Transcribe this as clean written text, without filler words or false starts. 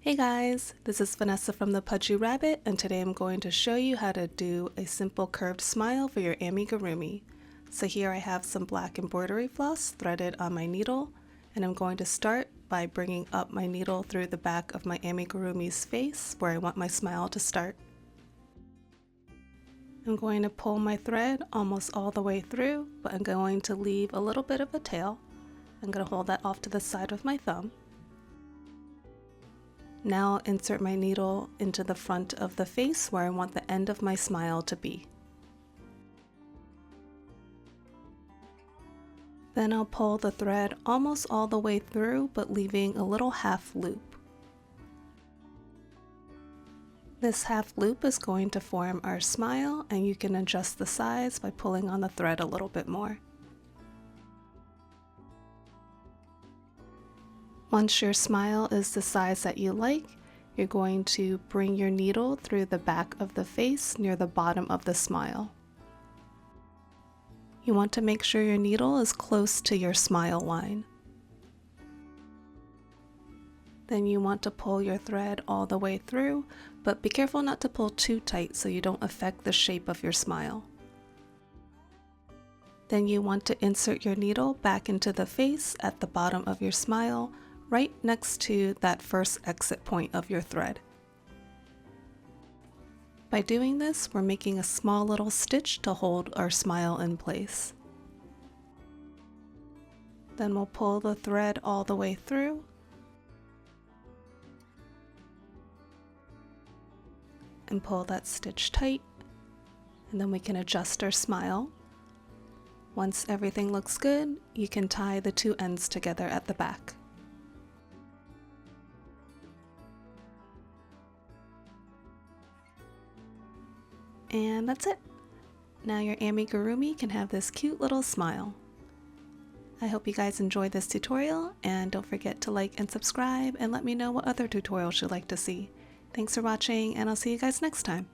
Hey guys, this is Vanessa from the Pudgy Rabbit, and today I'm going to show you how to do a simple curved smile for your amigurumi. So here I have some black embroidery floss threaded on my needle, and I'm going to start by bringing up my needle through the back of my amigurumi's face where I want my smile to start. I'm going to pull my thread almost all the way through, but I'm going to leave a little bit of a tail. I'm going to hold that off to the side with my thumb. Now I'll insert my needle into the front of the face where I want the end of my smile to be. Then I'll pull the thread almost all the way through, but leaving a little half loop. This half loop is going to form our smile, and you can adjust the size by pulling on the thread a little bit more. Once your smile is the size that you like, you're going to bring your needle through the back of the face near the bottom of the smile. You want to make sure your needle is close to your smile line. Then you want to pull your thread all the way through, but be careful not to pull too tight so you don't affect the shape of your smile. Then you want to insert your needle back into the face at the bottom of your smile, right next to that first exit point of your thread. By doing this, we're making a small little stitch to hold our smile in place. Then we'll pull the thread all the way through. And pull that stitch tight, and then we can adjust our smile. Once everything looks good, you can tie the two ends together at the back. And that's it. Now your amigurumi can have this cute little smile. I hope you guys enjoyed this tutorial, and don't forget to like and subscribe and let me know what other tutorials you'd like to see. Thanks for watching, and I'll see you guys next time.